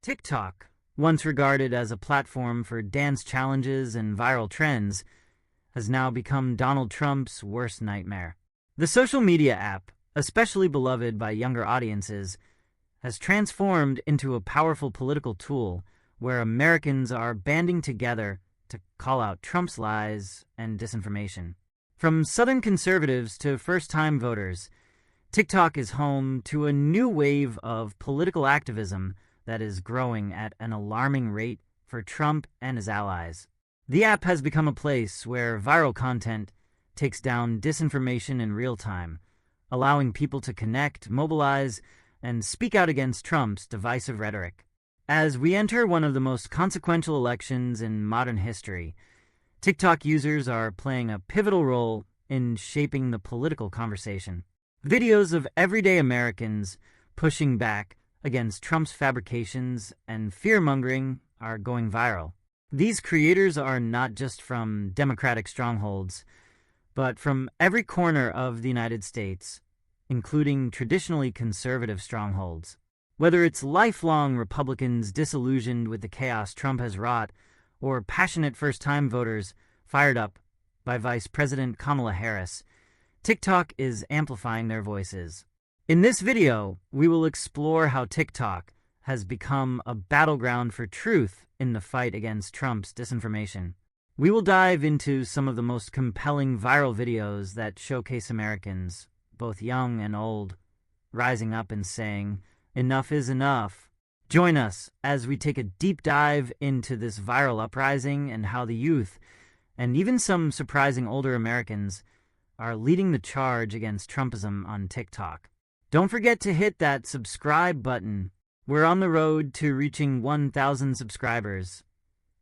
TikTok, once regarded as a platform for dance challenges and viral trends, has now become Donald Trump's worst nightmare. The social media app, especially beloved by younger audiences, has transformed into a powerful political tool where Americans are banding together to call out Trump's lies and disinformation. From Southern conservatives to first-time voters, TikTok is home to a new wave of political activism that is growing at an alarming rate for Trump and his allies. The app has become a place where viral content takes down disinformation in real time, allowing people to connect, mobilize, and speak out against Trump's divisive rhetoric. As we enter one of the most consequential elections in modern history, TikTok users are playing a pivotal role in shaping the political conversation. Videos of everyday Americans pushing back against Trump's fabrications and fear-mongering are going viral. These creators are not just from Democratic strongholds, but from every corner of the United States, including traditionally conservative strongholds. Whether it's lifelong Republicans disillusioned with the chaos Trump has wrought, or passionate first-time voters fired up by Vice President Kamala Harris, TikTok is amplifying their voices. In this video, we will explore how TikTok has become a battleground for truth in the fight against Trump's disinformation. We will dive into some of the most compelling viral videos that showcase Americans, both young and old, rising up and saying, "Enough is enough." Join us as we take a deep dive into this viral uprising and how the youth, and even some surprising older Americans, are leading the charge against Trumpism on TikTok. Don't forget to hit that subscribe button. We're on the road to reaching 1,000 subscribers,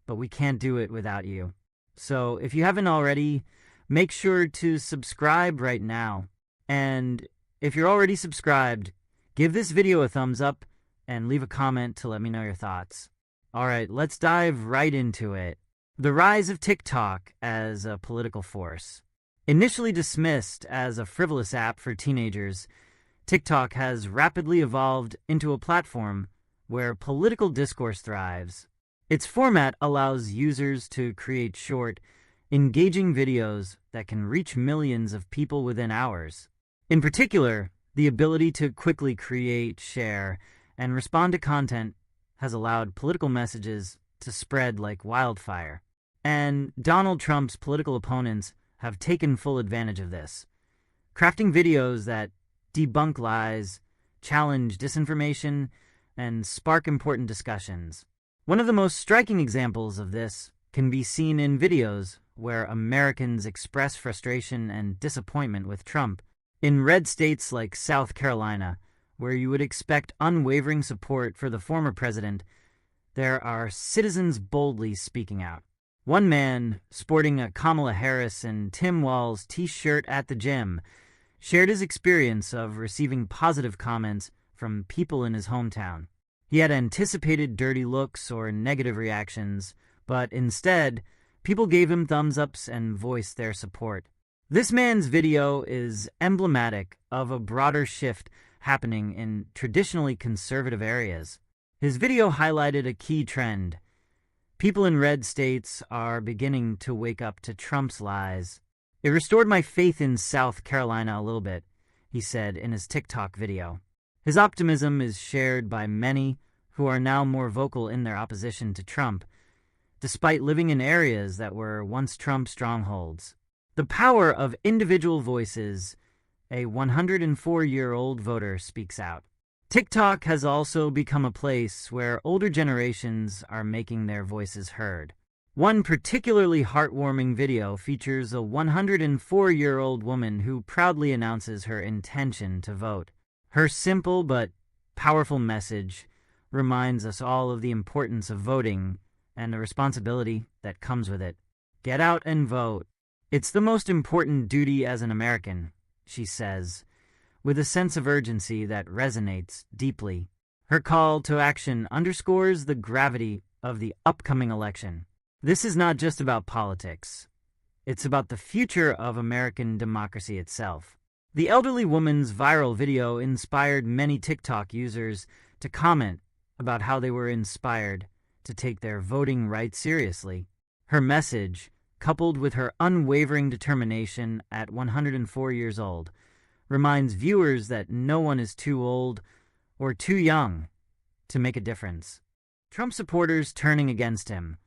but we can't do it without you. So if you haven't already, make sure to subscribe right now. And if you're already subscribed, give this video a thumbs up and leave a comment to let me know your thoughts. All right, let's dive right into it. The rise of TikTok as a political force. Initially dismissed as a frivolous app for teenagers, TikTok has rapidly evolved into a platform where political discourse thrives. Its format allows users to create short, engaging videos that can reach millions of people within hours. In particular, the ability to quickly create, share, and respond to content has allowed political messages to spread like wildfire. And Donald Trump's political opponents have taken full advantage of this, crafting videos that debunk lies, challenge disinformation, and spark important discussions. One of the most striking examples of this can be seen in videos where Americans express frustration and disappointment with Trump. In red states like South Carolina, where you would expect unwavering support for the former president, there are citizens boldly speaking out. One man, sporting a Kamala Harris and Tim Walz t-shirt at the gym, shared his experience of receiving positive comments from people in his hometown. He had anticipated dirty looks or negative reactions, but instead, people gave him thumbs-ups and voiced their support. This man's video is emblematic of a broader shift happening in traditionally conservative areas. His video highlighted a key trend. People in red states are beginning to wake up to Trump's lies. "It restored my faith in South Carolina a little bit," he said in his TikTok video. His optimism is shared by many who are now more vocal in their opposition to Trump, despite living in areas that were once Trump strongholds. The power of individual voices, a 104-year-old voter speaks out. TikTok has also become a place where older generations are making their voices heard. One particularly heartwarming video features a 104-year-old woman who proudly announces her intention to vote. Her simple but powerful message reminds us all of the importance of voting and the responsibility that comes with it. Get out and vote. It's the most important duty as an American, she says, with a sense of urgency that resonates deeply. Her call to action underscores the gravity of the upcoming election. This is not just about politics. It's about the future of American democracy itself. The elderly woman's viral video inspired many TikTok users to comment about how they were inspired to take their voting rights seriously. Her message, coupled with her unwavering determination at 104 years old, reminds viewers that no one is too old or too young to make a difference. Trump supporters turning against him.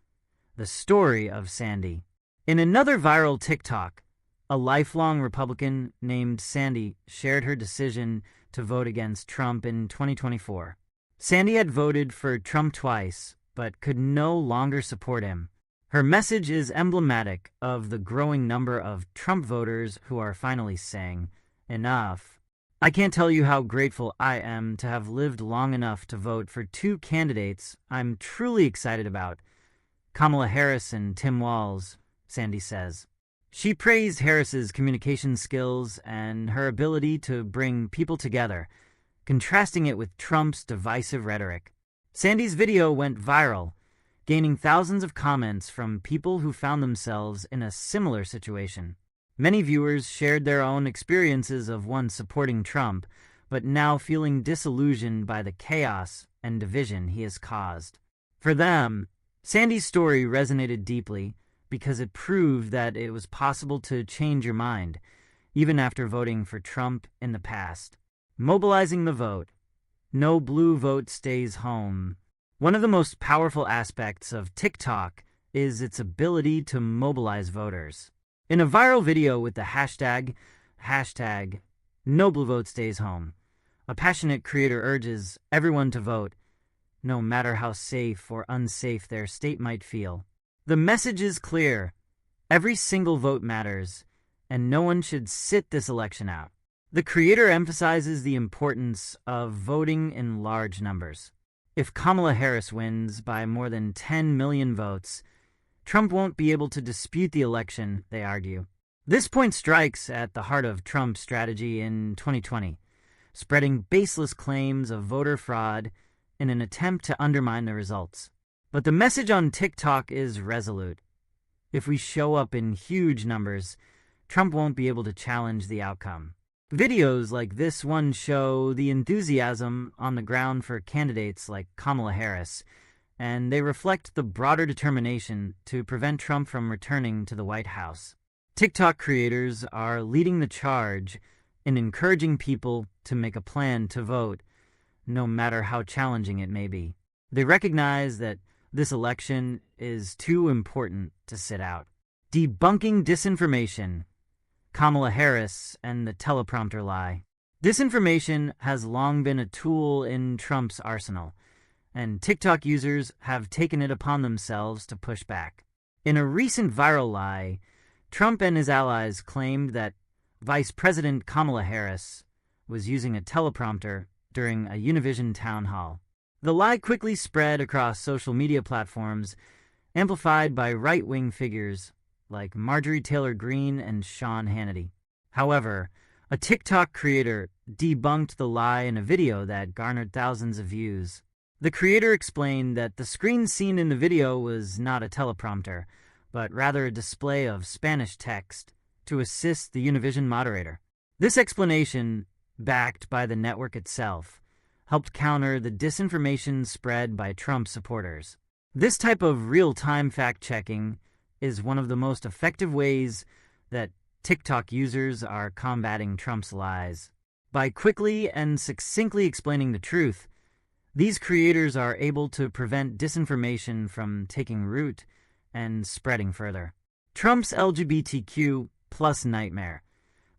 The story of Sandy. In another viral TikTok, a lifelong Republican named Sandy shared her decision to vote against Trump in 2024. Sandy had voted for Trump twice, but could no longer support him. Her message is emblematic of the growing number of Trump voters who are finally saying, "Enough." I can't tell you how grateful I am to have lived long enough to vote for two candidates I'm truly excited about, Kamala Harris and Tim Walz, Sandy says. She praised Harris's communication skills and her ability to bring people together, contrasting it with Trump's divisive rhetoric. Sandy's video went viral, gaining thousands of comments from people who found themselves in a similar situation. Many viewers shared their own experiences of once supporting Trump, but now feeling disillusioned by the chaos and division he has caused. For them, Sandy's story resonated deeply because it proved that it was possible to change your mind, even after voting for Trump in the past. Mobilizing the vote. No blue vote stays home. One of the most powerful aspects of TikTok is its ability to mobilize voters. In a viral video with the hashtag #NoBlueVoteStaysHome, a passionate creator urges everyone to vote, no matter how safe or unsafe their state might feel. The message is clear. Every single vote matters, and no one should sit this election out. The creator emphasizes the importance of voting in large numbers. If Kamala Harris wins by more than 10 million votes, Trump won't be able to dispute the election, they argue. This point strikes at the heart of Trump's strategy in 2020, spreading baseless claims of voter fraud in an attempt to undermine the results. But the message on TikTok is resolute. If we show up in huge numbers, Trump won't be able to challenge the outcome. Videos like this one show the enthusiasm on the ground for candidates like Kamala Harris, and they reflect the broader determination to prevent Trump from returning to the White House. TikTok creators are leading the charge in encouraging people to make a plan to vote, no matter how challenging it may be. They recognize that this election is too important to sit out. Debunking disinformation. Kamala Harris and the teleprompter lie. Disinformation has long been a tool in Trump's arsenal, and TikTok users have taken it upon themselves to push back. In a recent viral lie, Trump and his allies claimed that Vice President Kamala Harris was using a teleprompter during a Univision town hall. The lie quickly spread across social media platforms, amplified by right-wing figures like Marjorie Taylor Greene and Sean Hannity. However, a TikTok creator debunked the lie in a video that garnered thousands of views. The creator explained that the screen seen in the video was not a teleprompter, but rather a display of Spanish text to assist the Univision moderator. This explanation, backed by the network itself, helped counter the disinformation spread by Trump supporters. This type of real-time fact-checking is one of the most effective ways that TikTok users are combating Trump's lies. By quickly and succinctly explaining the truth, these creators are able to prevent disinformation from taking root and spreading further. Trump's LGBTQ+ nightmare.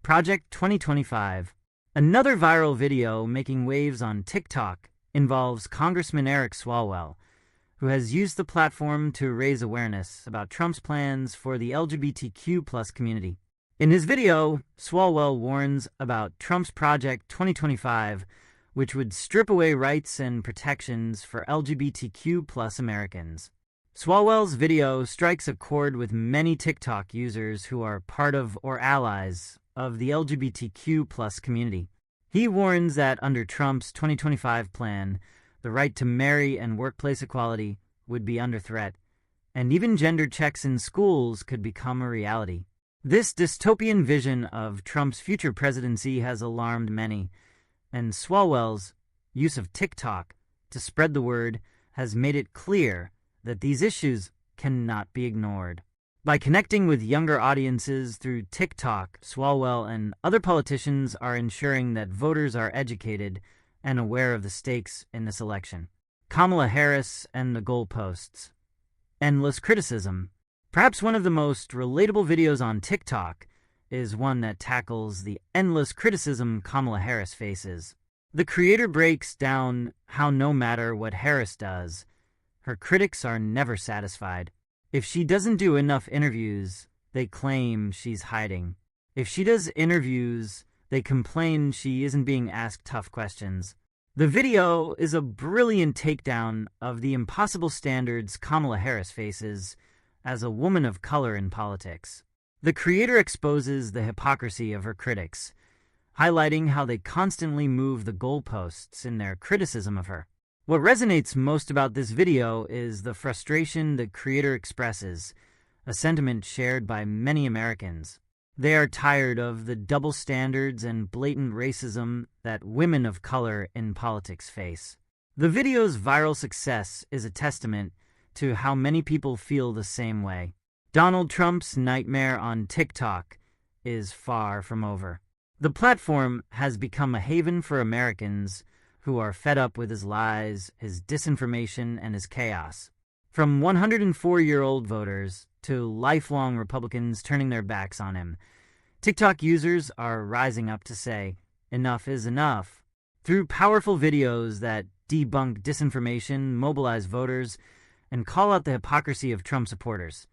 Project 2025. Another viral video making waves on TikTok involves Congressman Eric Swalwell, who has used the platform to raise awareness about Trump's plans for the LGBTQ+ community. In his video, Swalwell warns about Trump's Project 2025, which would strip away rights and protections for LGBTQ+ Americans. Swalwell's video strikes a chord with many TikTok users who are part of or allies of the LGBTQ+ community. He warns that under Trump's 2025 plan, the right to marry and workplace equality would be under threat, and even gender checks in schools could become a reality. This dystopian vision of Trump's future presidency has alarmed many, and Swalwell's use of TikTok to spread the word has made it clear that these issues cannot be ignored. By connecting with younger audiences through TikTok, Swalwell and other politicians are ensuring that voters are educated and aware of the stakes in this election. Kamala Harris and the goalposts. Endless criticism. Perhaps one of the most relatable videos on TikTok is one that tackles the endless criticism Kamala Harris faces. The creator breaks down how no matter what Harris does, her critics are never satisfied. If she doesn't do enough interviews, they claim she's hiding. If she does interviews, they complain she isn't being asked tough questions. The video is a brilliant takedown of the impossible standards Kamala Harris faces as a woman of color in politics. The creator exposes the hypocrisy of her critics, highlighting how they constantly move the goalposts in their criticism of her. What resonates most about this video is the frustration the creator expresses, a sentiment shared by many Americans. They are tired of the double standards and blatant racism that women of color in politics face. The video's viral success is a testament to how many people feel the same way. Donald Trump's nightmare on TikTok is far from over. The platform has become a haven for Americans who are fed up with his lies, his disinformation, and his chaos. From 104-year-old voters to lifelong Republicans turning their backs on him, TikTok users are rising up to say, enough is enough. Through powerful videos that debunk disinformation, mobilize voters, and call out the hypocrisy of Trump supporters,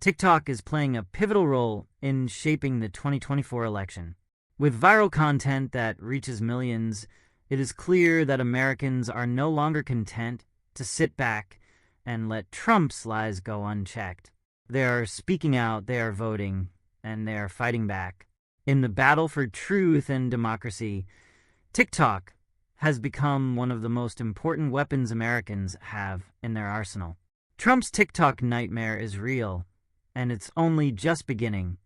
TikTok is playing a pivotal role in shaping the 2024 election. With viral content that reaches millions, it is clear that Americans are no longer content to sit back and let Trump's lies go unchecked. They are speaking out, they are voting, and they are fighting back. In the battle for truth and democracy, TikTok has become one of the most important weapons Americans have in their arsenal. Trump's TikTok nightmare is real, and it's only just beginning.